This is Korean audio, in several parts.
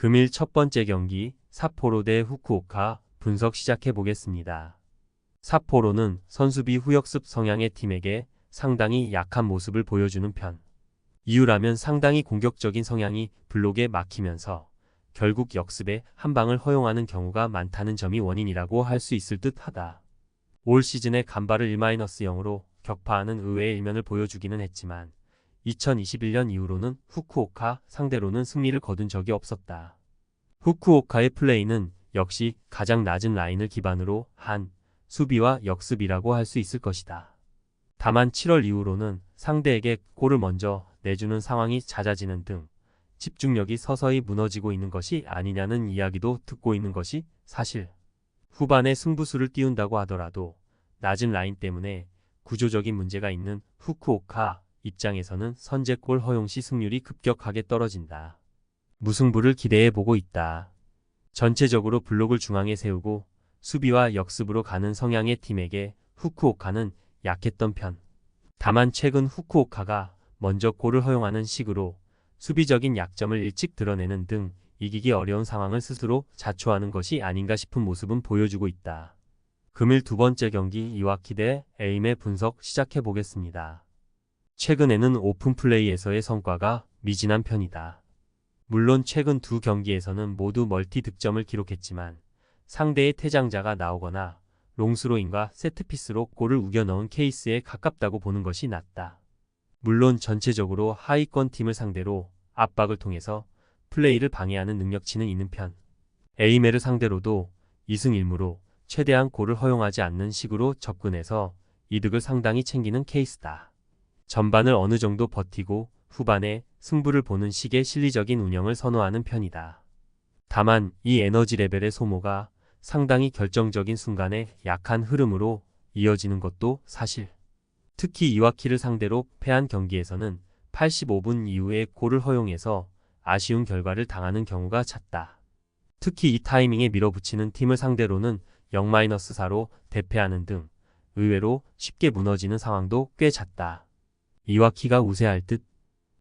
금일 첫 번째 경기 삿포로 대 후쿠오카 분석 시작해 보겠습니다. 삿포로는 선수비 후역습 성향의 팀에게 상당히 약한 모습을 보여주는 편. 이유라면 상당히 공격적인 성향이 블록에 막히면서 결국 역습에 한 방을 허용하는 경우가 많다는 점이 원인이라고 할 수 있을 듯하다. 올 시즌에 간발을 1-0으로 격파하는 의외의 일면을 보여주기는 했지만 2021년 이후로는 후쿠오카 상대로는 승리를 거둔 적이 없었다. 후쿠오카의 플레이는 역시 가장 낮은 라인을 기반으로 한 수비와 역습이라고 할 수 있을 것이다. 다만 7월 이후로는 상대에게 골을 먼저 내주는 상황이 잦아지는 등 집중력이 서서히 무너지고 있는 것이 아니냐는 이야기도 듣고 있는 것이 사실. 후반에 승부수를 띄운다고 하더라도 낮은 라인 때문에 구조적인 문제가 있는 후쿠오카 입장에서는 선제골 허용 시 승률이 급격하게 떨어진다. 무승부를 기대해 보고 있다. 전체적으로 블록을 중앙에 세우고 수비와 역습으로 가는 성향의 팀에게 후쿠오카는 약했던 편. 다만 최근 후쿠오카가 먼저 골을 허용하는 식으로 수비적인 약점을 일찍 드러내는 등 이기기 어려운 상황을 스스로 자초하는 것이 아닌가 싶은 모습은 보여주고 있다. 금일 두 번째 경기 이와키 대 에임의 분석 시작해 보겠습니다. 최근에는 오픈 플레이에서의 성과가 미진한 편이다. 물론 최근 두 경기에서는 모두 멀티 득점을 기록했지만 상대의 퇴장자가 나오거나 롱스로인과 세트피스로 골을 우겨 넣은 케이스에 가깝다고 보는 것이 낫다. 물론 전체적으로 하위권 팀을 상대로 압박을 통해서 플레이를 방해하는 능력치는 있는 편. 에이메를 상대로도 2승 1무로 최대한 골을 허용하지 않는 식으로 접근해서 이득을 상당히 챙기는 케이스다. 전반을 어느 정도 버티고 후반에 승부를 보는 식의 실리적인 운영을 선호하는 편이다. 다만 이 에너지 레벨의 소모가 상당히 결정적인 순간에 약한 흐름으로 이어지는 것도 사실. 특히 이와키를 상대로 패한 경기에서는 85분 이후에 골을 허용해서 아쉬운 결과를 당하는 경우가 잦다. 특히 이 타이밍에 밀어붙이는 팀을 상대로는 0-4로 대패하는 등 의외로 쉽게 무너지는 상황도 꽤 잦다. 이와키가 우세할 듯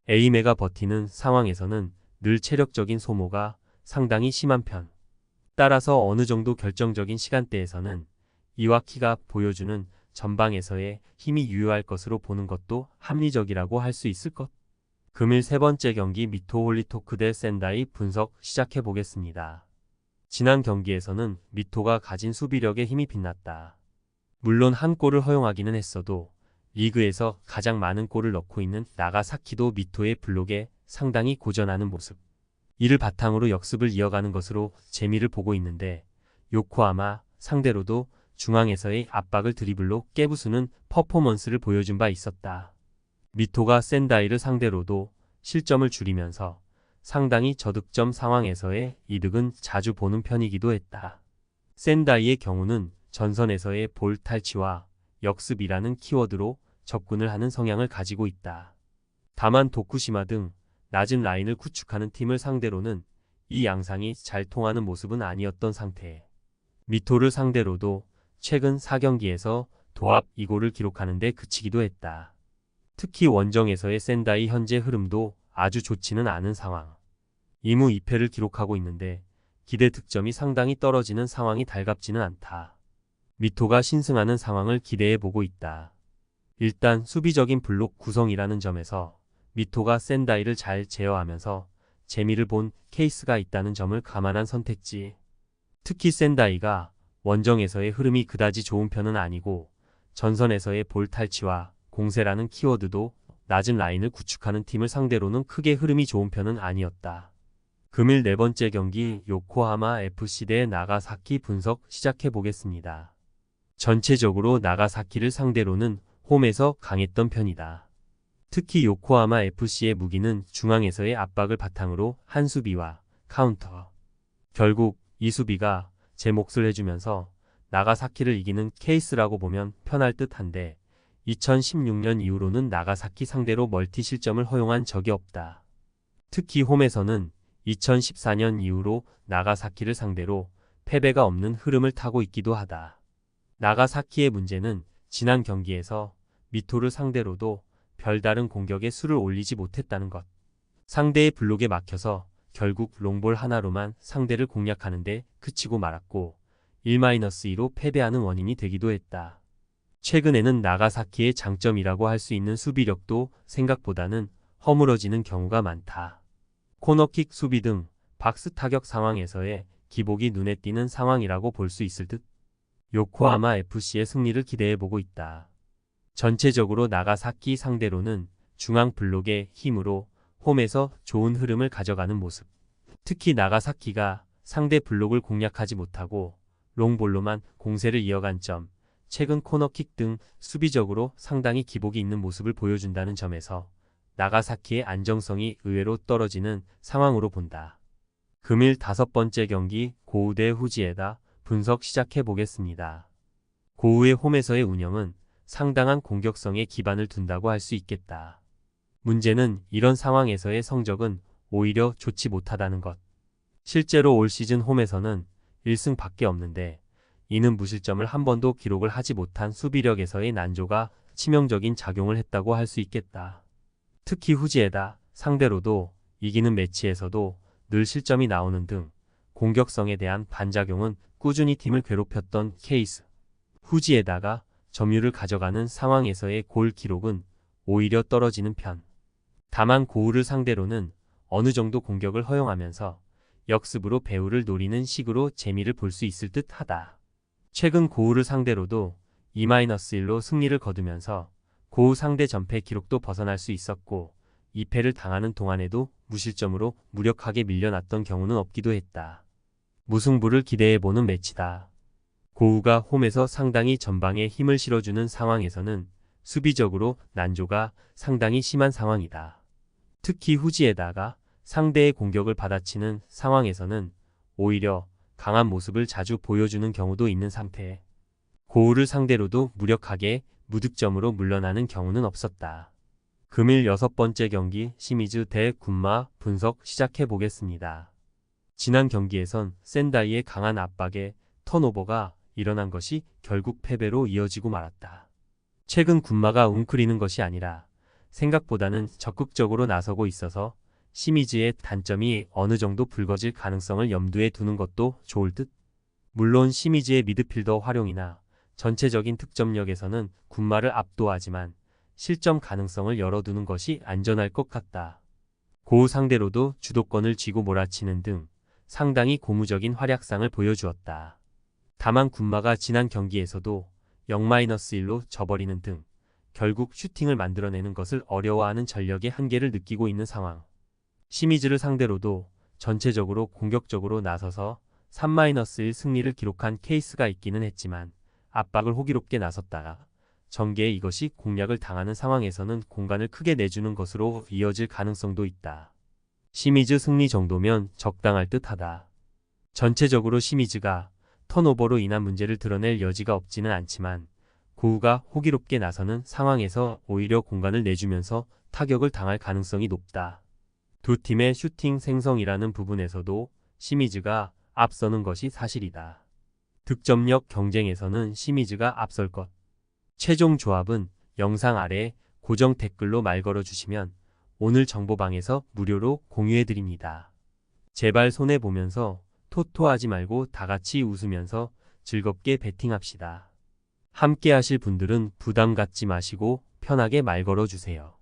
에이메가 버티는 상황에서는 늘 체력적인 소모가 상당히 심한 편. 따라서 어느 정도 결정적인 시간대에서는 이와키가 보여주는 전방에서의 힘이 유효할 것으로 보는 것도 합리적이라고 할 수 있을 것. 금일 세 번째 경기 미토 홀리토크 대 센다이 분석 시작해 보겠습니다. 지난 경기에서는 미토가 가진 수비력의 힘이 빛났다. 물론 한 골을 허용하기는 했어도 리그에서 가장 많은 골을 넣고 있는 나가사키도 미토의 블록에 상당히 고전하는 모습. 이를 바탕으로 역습을 이어가는 것으로 재미를 보고 있는데 요코하마 상대로도 중앙에서의 압박을 드리블로 깨부수는 퍼포먼스를 보여준 바 있었다. 미토가 센다이를 상대로도 실점을 줄이면서 상당히 저득점 상황에서의 이득은 자주 보는 편이기도 했다. 센다이의 경우는 전선에서의 볼 탈취와 역습이라는 키워드로 접근을 하는 성향을 가지고 있다. 다만 도쿠시마 등 낮은 라인을 구축하는 팀을 상대로는 이 양상이 잘 통하는 모습은 아니었던 상태. 미토를 상대로도 최근 4경기에서 도합 2골을 기록하는 데 그치기도 했다. 특히 원정에서의 센다이 현재 흐름도 아주 좋지는 않은 상황. 2무 2패를 기록하고 있는데 기대 득점이 상당히 떨어지는 상황이 달갑지는 않다. 미토가 신승하는 상황을 기대해 보고 있다. 일단 수비적인 블록 구성이라는 점에서 미토가 센다이를 잘 제어하면서 재미를 본 케이스가 있다는 점을 감안한 선택지. 특히 센다이가 원정에서의 흐름이 그다지 좋은 편은 아니고 전선에서의 볼 탈취와 공세라는 키워드도 낮은 라인을 구축하는 팀을 상대로는 크게 흐름이 좋은 편은 아니었다. 금일 네 번째 경기 요코하마 FC 대 나가사키 분석 시작해 보겠습니다. 전체적으로 나가사키를 상대로는 홈에서 강했던 편이다. 특히 요코하마 FC의 무기는 중앙에서의 압박을 바탕으로 한 수비와 카운터. 결국 이 수비가 제 몫을 해주면서 나가사키를 이기는 케이스라고 보면 편할 듯한데 2016년 이후로는 나가사키 상대로 멀티 실점을 허용한 적이 없다. 특히 홈에서는 2014년 이후로 나가사키를 상대로 패배가 없는 흐름을 타고 있기도 하다. 나가사키의 문제는 지난 경기에서 미토를 상대로도 별다른 공격의 수를 올리지 못했다는 것. 상대의 블록에 막혀서 결국 롱볼 하나로만 상대를 공략하는데 그치고 말았고 1-2로 패배하는 원인이 되기도 했다. 최근에는 나가사키의 장점이라고 할 수 있는 수비력도 생각보다는 허물어지는 경우가 많다. 코너킥 수비 등 박스 타격 상황에서의 기복이 눈에 띄는 상황이라고 볼 수 있을 듯 요코하마 FC의 승리를 기대해보고 있다. 전체적으로 나가사키 상대로는 중앙 블록의 힘으로 홈에서 좋은 흐름을 가져가는 모습. 특히 나가사키가 상대 블록을 공략하지 못하고 롱볼로만 공세를 이어간 점, 최근 코너킥 등 수비적으로 상당히 기복이 있는 모습을 보여준다는 점에서 나가사키의 안정성이 의외로 떨어지는 상황으로 본다. 금일 5번째 경기 고우 대 후지에다 분석 시작해 보겠습니다. 고우의 홈에서의 운영은 상당한 공격성에 기반을 둔다고 할 수 있겠다. 문제는 이런 상황에서의 성적은 오히려 좋지 못하다는 것. 실제로 올 시즌 홈에서는 1승밖에 없는데 이는 무실점을 한 번도 기록을 하지 못한 수비력에서의 난조가 치명적인 작용을 했다고 할 수 있겠다. 특히 후지에다 상대로도 이기는 매치에서도 늘 실점이 나오는 등 공격성에 대한 반작용은 꾸준히 팀을 괴롭혔던 케이스. 후지에다가 점유를 가져가는 상황에서의 골 기록은 오히려 떨어지는 편. 다만 고우를 상대로는 어느 정도 공격을 허용하면서 역습으로 배후를 노리는 식으로 재미를 볼 수 있을 듯 하다. 최근 고우를 상대로도 2-1로 승리를 거두면서 고우 상대 전패 기록도 벗어날 수 있었고 2패를 당하는 동안에도 무실점으로 무력하게 밀려났던 경우는 없기도 했다. 무승부를 기대해보는 매치다. 고우가 홈에서 상당히 전방에 힘을 실어주는 상황에서는 수비적으로 난조가 상당히 심한 상황이다. 특히 후지에다가 상대의 공격을 받아치는 상황에서는 오히려 강한 모습을 자주 보여주는 경우도 있는 상태. 고우를 상대로도 무력하게 무득점으로 물러나는 경우는 없었다. 금일 6번째 경기 시미즈 대 군마 분석 시작해 보겠습니다. 지난 경기에선 센다이의 강한 압박에 턴오버가 일어난 것이 결국 패배로 이어지고 말았다. 최근 군마가 웅크리는 것이 아니라 생각보다는 적극적으로 나서고 있어서 시미즈의 단점이 어느 정도 불거질 가능성을 염두에 두는 것도 좋을 듯. 물론 시미즈의 미드필더 활용이나 전체적인 득점력에서는 군마를 압도하지만 실점 가능성을 열어두는 것이 안전할 것 같다. 고우 상대로도 주도권을 쥐고 몰아치는 등 상당히 고무적인 활약상을 보여주었다. 다만 군마가 지난 경기에서도 0-1로 져버리는 등 결국 슈팅을 만들어내는 것을 어려워하는 전력의 한계를 느끼고 있는 상황. 시미즈를 상대로도 전체적으로 공격적으로 나서서 3-1 승리를 기록한 케이스가 있기는 했지만 압박을 호기롭게 나섰다가 전개에 이것이 공략을 당하는 상황에서는 공간을 크게 내주는 것으로 이어질 가능성도 있다. 시미즈 승리 정도면 적당할 듯하다. 전체적으로 시미즈가 턴오버로 인한 문제를 드러낼 여지가 없지는 않지만 고우가 호기롭게 나서는 상황에서 오히려 공간을 내주면서 타격을 당할 가능성이 높다. 두 팀의 슈팅 생성이라는 부분에서도 시미즈가 앞서는 것이 사실이다. 득점력 경쟁에서는 시미즈가 앞설 것. 최종 조합은 영상 아래 고정 댓글로 말 걸어주시면 오늘 정보방에서 무료로 공유해드립니다. 제발 손해보면서 토토하지 말고 다같이 웃으면서 즐겁게 베팅합시다. 함께 하실 분들은 부담 갖지 마시고 편하게 말 걸어주세요.